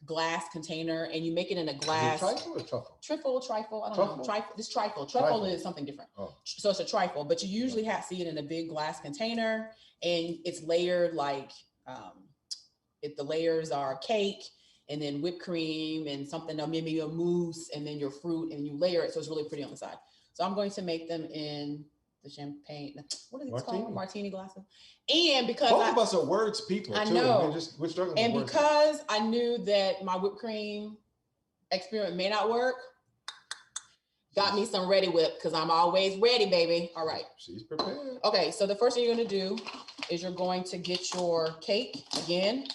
glass container, and you make it in a glass. Trifle or truffle? Trifle. I don't know. Trifle. Truffle is something different. Oh. So it's a trifle, but you usually see it in a big glass container, and it's layered like the layers are cake, and then whipped cream and something, maybe a mousse, and then your fruit, and you layer it so it's really pretty on the side. So I'm going to make them in the champagne. What is it called? Martini glasses. And because both of us are words people. I too. know. We're struggling. And with words. because I knew that my whipped cream experiment may not work, got me some Ready Whip, because I'm always ready, baby. All right. She's prepared. Okay, so the first thing you're going to do is you're going to get your cake. Again,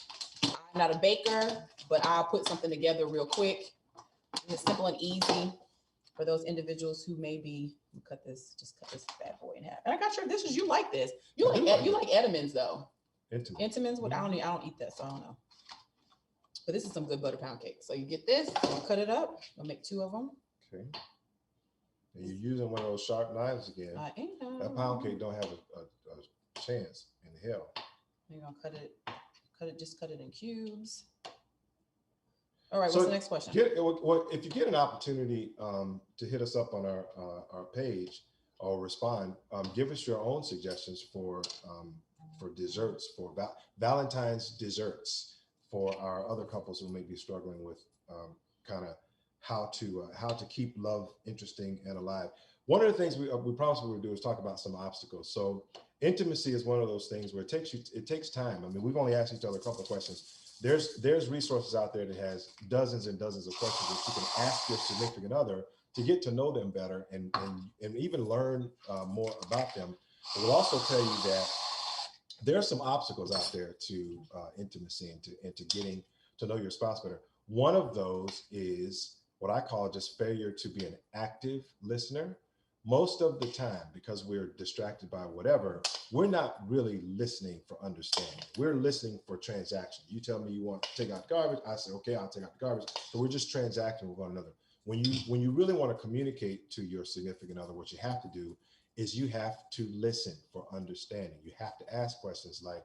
I'm not a baker, but I'll put something together real quick. It's simple and easy for those individuals who may be, just cut this bad boy in half. And I got your dishes. You like this. You like Edamons though. Entenmann's. What I don't eat that, so I don't know. But this is some good butter pound cake. So you get this, I'll cut it up. I'll make 2 of them. Okay. And you're using one of those sharp knives again. I am. That pound cake don't have a chance in hell. You're gonna cut it in cubes. All right, so what's the next question? If you get an opportunity to hit us up on our page or respond, give us your own suggestions for desserts, for Valentine's desserts, for our other couples who may be struggling with kind of how to keep love interesting and alive. One of the things we promised we would do is talk about some obstacles. So intimacy is one of those things where it takes time. I mean, we've only asked each other a couple of questions. There's resources out there that has dozens and dozens of questions that you can ask your significant other to get to know them better and even learn more about them. It will also tell you that there are some obstacles out there to intimacy and to getting to know your spouse better. One of those is what I call just failure to be an active listener. Most of the time, because we're distracted by whatever, we're not really listening for understanding. We're listening for transaction. You tell me you want to take out the garbage, I say, okay, I'll take out the garbage. So we're just transacting with one another. When you really want to communicate to your significant other, what you have to do is you have to listen for understanding. You have to ask questions like,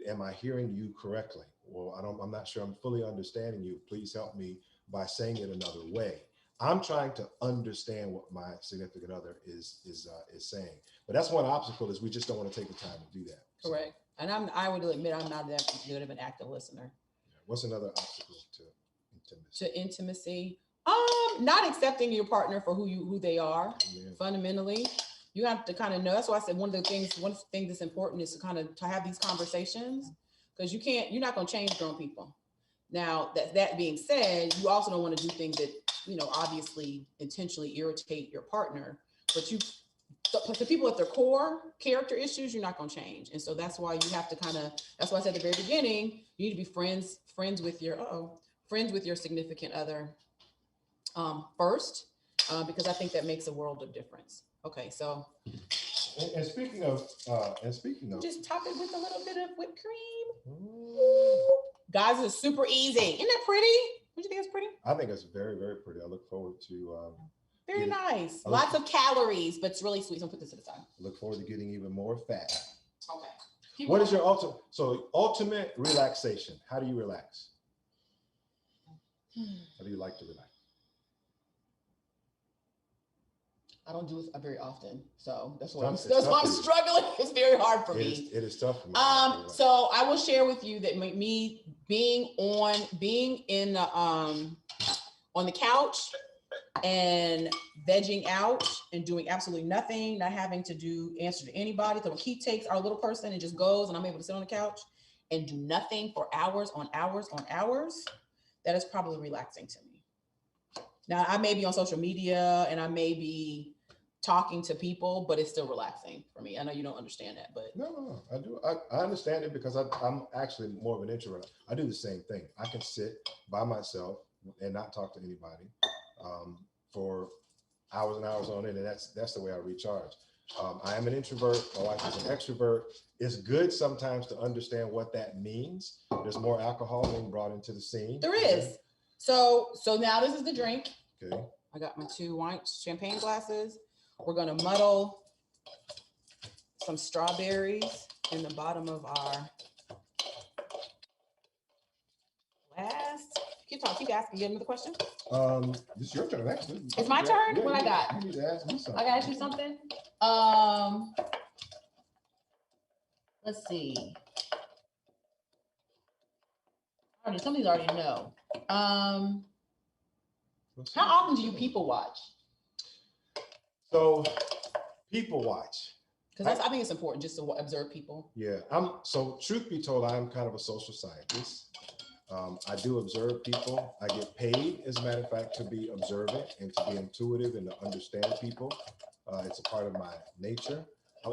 am I hearing you correctly? Well, I'm not sure I'm fully understanding you. Please help me by saying it another way. I'm trying to understand what my significant other is saying. But that's one obstacle, is we just don't want to take the time to do that. Correct. And I would admit I'm not that good of an active listener. What's another obstacle to intimacy? To intimacy? Not accepting your partner for who they are. Yeah. Fundamentally. You have to kind of know. That's why I said one thing that's important is to have these conversations, because you're not going to change grown people. Now, that being said, you also don't want to do things that, obviously intentionally irritate your partner, but the people at their core character issues, you're not going to change. And so that's why you have to that's why I said at the very beginning, you need to be friends with your significant other first, because I think that makes a world of difference. Okay, so. And speaking of, just top it with a little bit of whipped cream. Guys, it's super easy. Isn't that pretty? Don't you think it's pretty? I think it's very, very pretty. I look forward to. Very nice. Lots of calories, but it's really sweet. So I'll put this to the side. I look forward to getting even more fat. Okay. What is your ultimate relaxation? How do you relax? How do you like to relax? I don't do it very often, so that's why I'm struggling. It's very hard for me. It is tough for me. So I will share with you that me being in on the couch and vegging out and doing absolutely nothing, not having to answer to anybody. So when Keith takes our little person and just goes, and I'm able to sit on the couch and do nothing for hours on hours on hours, that is probably relaxing to me. Now I may be on social media and I may be talking to people, but it's still relaxing for me. I know you don't understand that, but no, I do. I understand it, because I'm actually more of an introvert. I do the same thing. I can sit by myself and not talk to anybody for hours and hours on it, and that's the way I recharge. I am an introvert. My wife is an extrovert. It's good sometimes to understand what that means. There's more alcohol being brought into the scene. There is. So now this is the drink. Okay. I got my 2 champagne glasses. We're gonna muddle some strawberries in the bottom of our glass. Keep talking. Keep asking. You have another question? It's your turn, actually. It's my turn? Yeah, What I got? You need to ask me something. I gotta ask you something. Let's see. Some of these I already know. How often do you people watch? So, people watch. Because I think it's important just to observe people. Yeah, so truth be told, I'm kind of a social scientist. I do observe people. I get paid, as a matter of fact, to be observant and to be intuitive and to understand people. It's a part of my nature.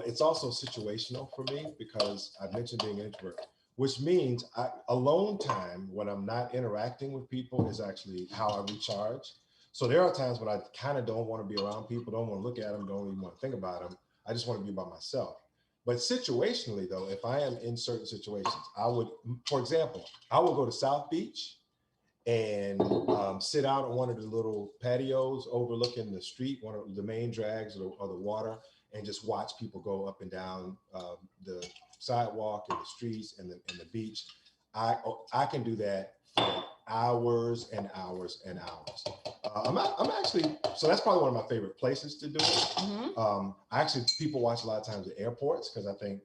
It's also situational for me because I mentioned being an introvert, which means alone time when I'm not interacting with people is actually how I recharge. So there are times when I kind of don't want to be around people, don't want to look at them, don't even want to think about them. I just want to be by myself. But situationally, though, if I am in certain situations, I would, for example, I would go to South Beach and sit out on one of the little patios overlooking the street, one of the main drags or the water, and just watch people go up and down the sidewalk and the streets and the beach. I can do that for hours and hours and hours. I'm actually, so that's probably one of my favorite places to do it. Mm-hmm. People watch a lot of times at airports because I think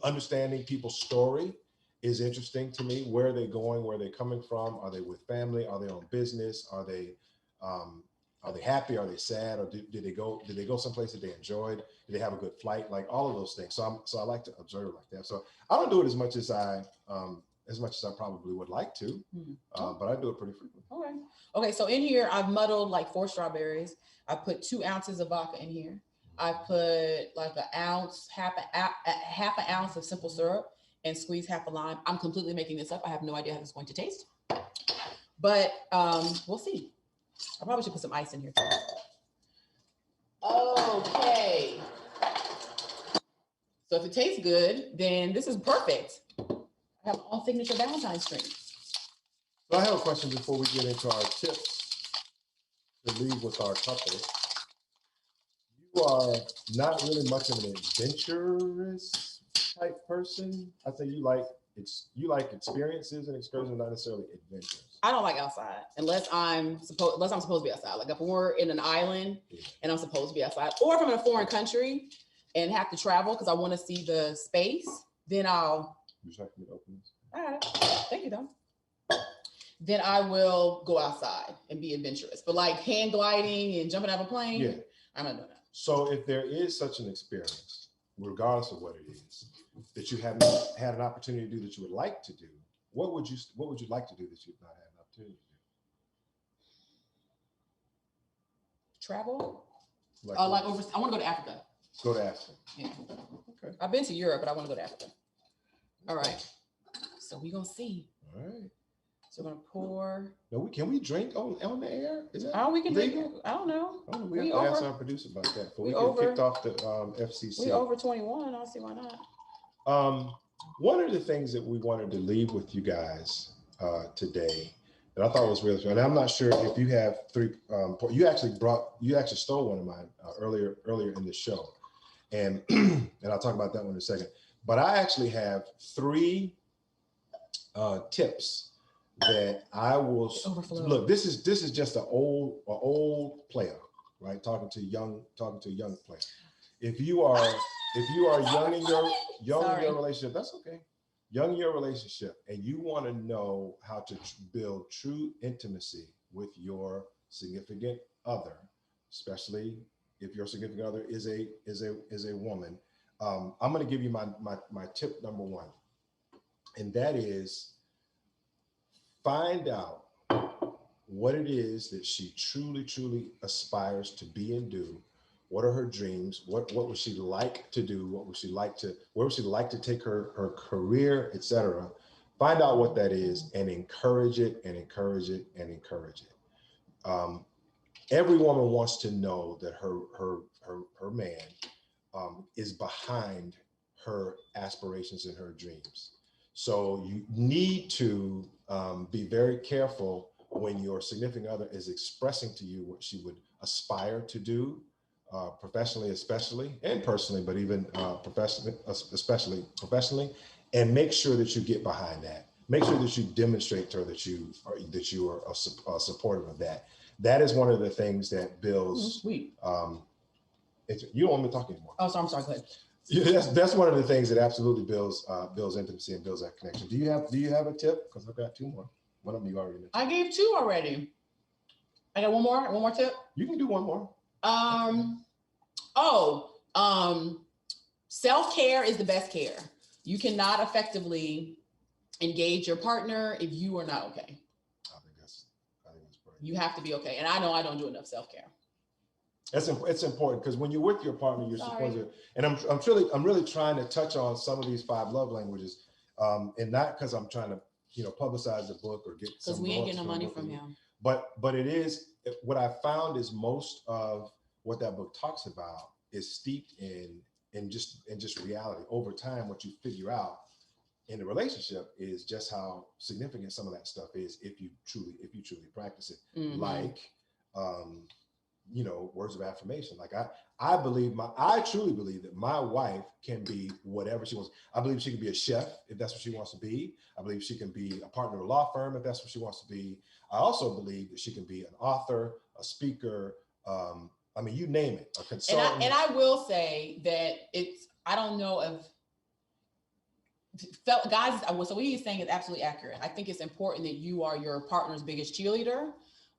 understanding people's story is interesting to me. Where are they going? Where are they coming from? Are they with family? Are they on business? Are they happy? Are they sad? Or did they go someplace that they enjoyed? Did they have a good flight? Like all of those things. So I like to observe like that. So I don't do it as much as I probably would like to, but I do it pretty frequently. Okay. So in here, I've muddled like 4 strawberries. I put 2 ounces of vodka in here. I put like half an ounce of simple syrup and squeeze half a lime. I'm completely making this up. I have no idea how this is going to taste, but we'll see. I probably should put some ice in here too. Okay. So if it tastes good, then this is perfect. I have my own signature Valentine's drink. So I have a question before we get into our tips to leave with our couple. You are not really much of an adventurous type person. I think you like experiences and excursions, not necessarily adventures. I don't like outside unless I'm supposed to be outside. Like if we're in an island and I'm supposed to be outside, or if I'm in a foreign country and have to travel because I want to see the space, then I'll. You just have to open this. All right. Thank you, though. Then I will go outside and be adventurous. But like hand gliding and jumping out of a plane, I'm not doing that. So if there is such an experience, regardless of what it is, that you haven't had an opportunity to do that you would like to do, what would you like to do that you've not had an opportunity to do? Travel? Like I want to go to Africa. Go to Africa. Yeah. Okay. I've been to Europe, but I want to go to Africa. All right. So we're gonna see. All right. So we're gonna pour. No, can we drink on the air? Is that we can legal? drink. I don't know. We have to ask our producer about that. But we get kicked off the FCC. We over 21. I don't see why not. One of the things that we wanted to leave with you guys today that I thought was really fun, and I'm not sure if you have 3. You actually stole one of mine earlier in the show, and I'll talk about that one in a second. But I actually have 3 tips that I will look. This is just an old player, right? Talking to a young player. If you are young in your relationship, that's okay. Young in your relationship, and you want to know how to build true intimacy with your significant other, especially if your significant other is a woman. I'm going to give you my tip number 1, and that is find out what it is that she truly aspires to be and do. What are her dreams? What would she like to do? Where would she like to take her career, etc. Find out what that is and encourage it and encourage it and encourage it. every woman wants to know that her man is behind her aspirations and her dreams. So you need to be very careful when your significant other is expressing to you what she would aspire to do, professionally, especially, and personally, but even professionally, especially professionally, and make sure that you get behind that. Make sure that you demonstrate to her that you are supportive of that. That is one of the things that builds. Sweet. You don't want me to talk anymore. Oh, sorry, I'm sorry. Go ahead. Yeah, that's one of the things that absolutely builds intimacy and builds that connection. Do you have a tip? Because I've got two more. One of them you already mentioned. I gave two already. I got one more tip. You can do one more. Self-care is the best care. You cannot effectively engage your partner if you are not okay. I think that's great. You have to be okay. And I know I don't do enough self-care. It's important because when you're with your partner, you're supposed to, and I'm really trying to touch on some of these 5 love languages, and not because I'm trying to, publicize the book or get some. Because we ain't getting no money from him. But it is what I found is most of what that book talks about is steeped in just reality. Over time, what you figure out in the relationship is just how significant some of that stuff is if you truly practice it. Mm-hmm. Like words of affirmation. Like I truly believe that my wife can be whatever she wants. I believe she can be a chef if that's what she wants to be. I believe she can be a partner of a law firm if that's what she wants to be. I also believe that she can be an author, a speaker, you name it, a consultant. And I will say that I don't know if guys, so what he's saying is absolutely accurate. I think it's important that you are your partner's biggest cheerleader.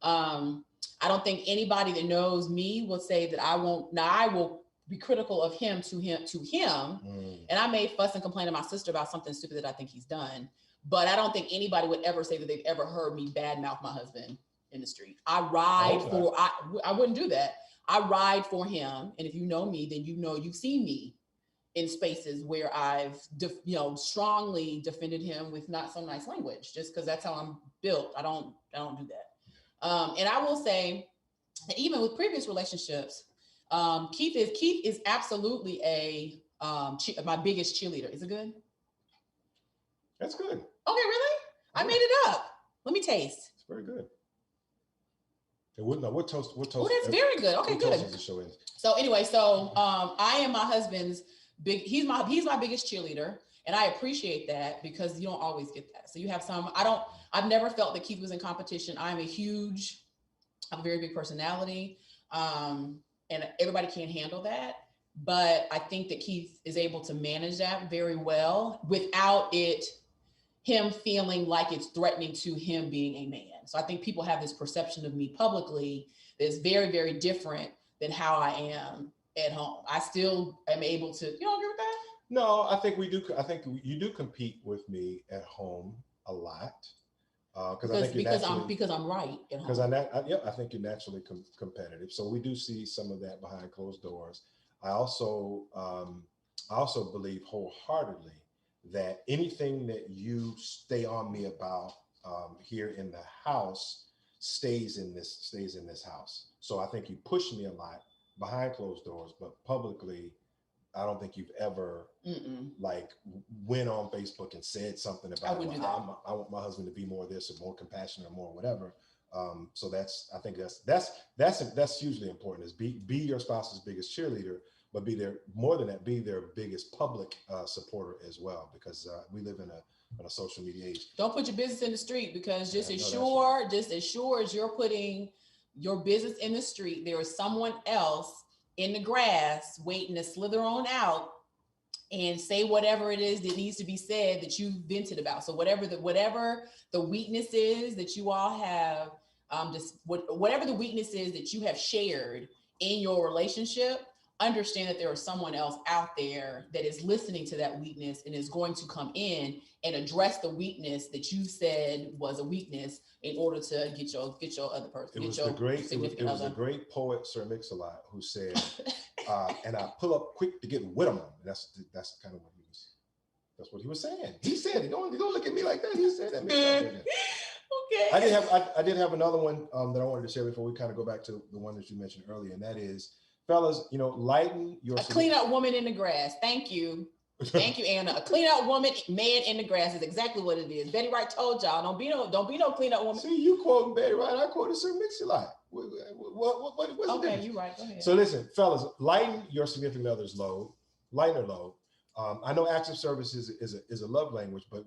I don't think anybody that knows me will say that I won't. Now I will be critical of him to him. And I may fuss and complain to my sister about something stupid that I think he's done. But I don't think anybody would ever say that they've ever heard me badmouth my husband in the street. I wouldn't do that. I ride for him. And if you know me, then you've seen me in spaces where I've strongly defended him with not so nice language, just because that's how I'm built. I don't do that. And I will say that even with previous relationships, Keith is absolutely my biggest cheerleader. Is it good? That's good. Okay, really? I made it up. Let me taste. It's very good. What toast? Oh, that's very good. Okay, good. So anyway, I am my husband's he's my biggest cheerleader. And I appreciate that because you don't always get that. So you have I've never felt that Keith was in competition. I have a very big personality. And everybody can't handle that. But I think that Keith is able to manage that very well without him feeling like it's threatening to him being a man. So I think people have this perception of me publicly that's very, very different than how I am at home. I still am able to, you don't agree with that? No, I think we do. I think you do compete with me at home a lot because I'm right at home. Because I think you're naturally competitive. So we do see some of that behind closed doors. I also believe wholeheartedly that anything that you stay on me about here in the house stays in this house. So I think you push me a lot behind closed doors, but publicly, I don't think you've ever went on Facebook and said something about I want my husband to be more this or more compassionate or more whatever. So I think that's hugely important is be your spouse's biggest cheerleader, but be their biggest public supporter as well, because we live in a social media age. Don't put your business in the street, because just as sure as you're putting your business in the street, there is someone else in the grass waiting to slither on out and say whatever it is that needs to be said that you vented about. So whatever the weakness is that you all have, whatever the weakness is that you have shared in your relationship, understand that there is someone else out there that is listening to that weakness and is going to come in and address the weakness that you said was a weakness in order to get your other person. It was a great poet, Sir Mix-a-Lot, who said, and I pull up quick to get with him. That's kind of what he was saying. He said it. Don't look at me like that. He said that. Okay. I did have another one that I wanted to share before we kind of go back to the one that you mentioned earlier, and that is, fellas, lighten your. A clean out woman in the grass. Thank you. Thank you, Anna. A clean out woman, man in the grass is exactly what it is. Betty Wright told y'all, don't be no clean out woman. See, you quoting Betty Wright, I quoted Sir Mix-a-Lot. What's the Okay, difference? you're right. Go ahead. So listen, fellas, lighten your significant other's load, lighten their load. I know acts of service is a love language, but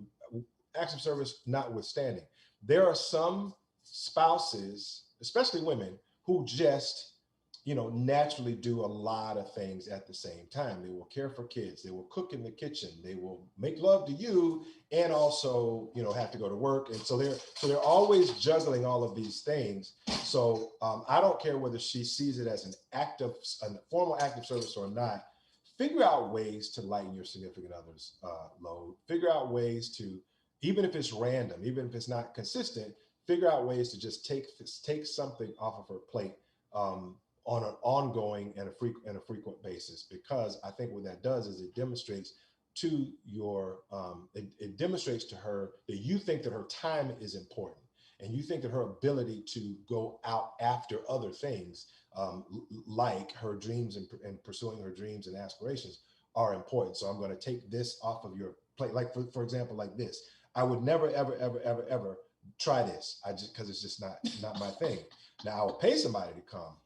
acts of service notwithstanding, there are some spouses, especially women, who just naturally do a lot of things at the same time. They will care for kids. They will cook in the kitchen. They will make love to you, and also, have to go to work. And so they're always juggling all of these things. So I don't care whether she sees it as a formal act of service or not. Figure out ways to lighten your significant other's load. Figure out ways to, even if it's random, even if it's not consistent, figure out ways to just take something off of her plate. On an ongoing and a frequent basis, because I think what that does is it demonstrates to it demonstrates to her that you think that her time is important, and you think that her ability to go out after other things, like her dreams and pursuing her dreams and aspirations, are important. So I'm going to take this off of your plate. Like for example, like this, I would never ever try this. Because it's just not my thing. Now I would pay somebody to come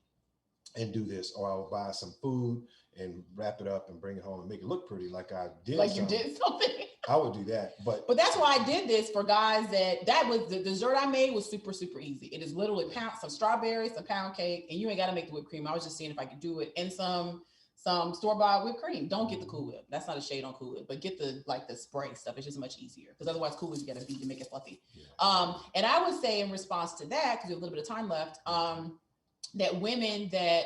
and do this, or I would buy some food and wrap it up and bring it home and make it look pretty, like I did. Like you did something. I would do that, but that's why I did this for guys. That was the dessert I made was super easy. It is literally some strawberries, some pound cake, and you ain't got to make the whipped cream. I was just seeing if I could do it, and some store-bought whipped cream. Don't get the Cool Whip. That's not a shade on Cool Whip, but get the spray stuff. It's just much easier, because otherwise Cool Whip you got to beat to make it fluffy. Yeah. And I would say in response to that, because we have a little bit of time left, that women that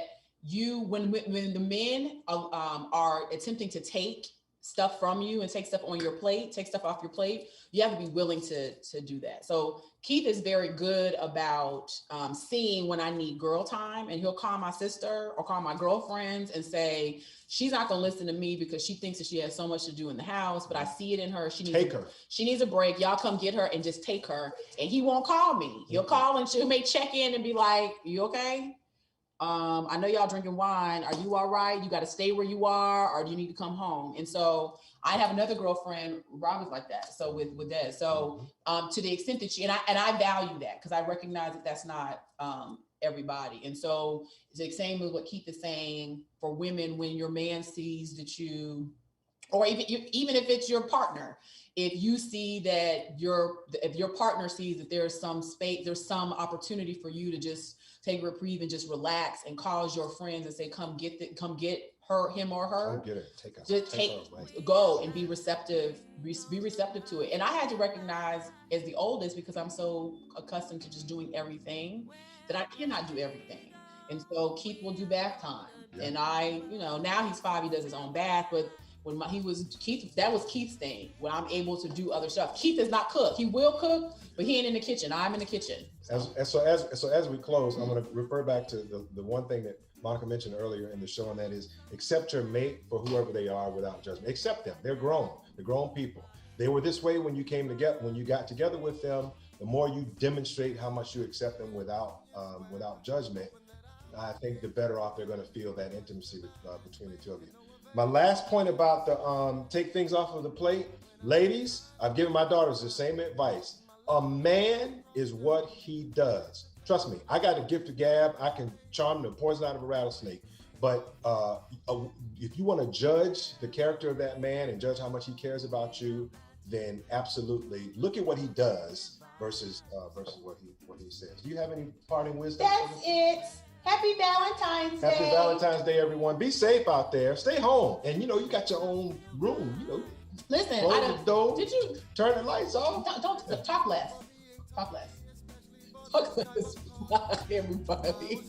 when the men are attempting to take stuff from you and take stuff on your plate, take stuff off your plate, you have to be willing to do that. So Keith is very good about seeing when I need girl time, and he'll call my sister or call my girlfriends and say, she's not going to listen to me because she thinks that she has so much to do in the house, but I see it in her. She needs a break. Y'all come get her and just take her. And he won't call me. He'll call and she may check in and be like, you okay? I know y'all drinking wine. Are you all right? You got to stay where you are, or do you need to come home? And so I have another girlfriend, Rob is like that. So with Des, so to the extent that she, and I value that, because I recognize that that's not everybody. And so it's the same with what Keith is saying for women. When your man sees that you, or even if it's your partner, if you see that if your partner sees that there's some space, there's some opportunity for you to just take a reprieve and just relax, and calls your friends and say, come get him or her. Go and be receptive to it. And I had to recognize as the oldest, because I'm so accustomed to just doing everything, that I cannot do everything. And so Keith will do bath time. Yeah. And I, now he's 5, he does his own bath, but when he was Keith, that was Keith's thing. When I'm able to do other stuff, Keith does not cook. He will cook, but he ain't in the kitchen. I'm in the kitchen. So as we close, I'm going to refer back to the one thing that Monica mentioned earlier in the show, and that is accept your mate for whoever they are without judgment. Accept them. They're grown. They're grown people. They were this way when you got together with them. The more you demonstrate how much you accept them without judgment, I think the better off they're going to feel that intimacy between the two of you. My last point about the take things off of the plate, ladies, I've given my daughters the same advice. A man is what he does. Trust me, I got a gift of gab. I can charm the poison out of a rattlesnake. But if you want to judge the character of that man and judge how much he cares about you, then absolutely look at what he does versus what he says. Do you have any parting wisdom? That's it. Happy Valentine's Day. Happy Valentine's Day, everyone. Be safe out there. Stay home. And you got your own room. Listen, close the door. Did you turn the lights off? Don't talk less. Talk less. Talk less. Bye, everybody.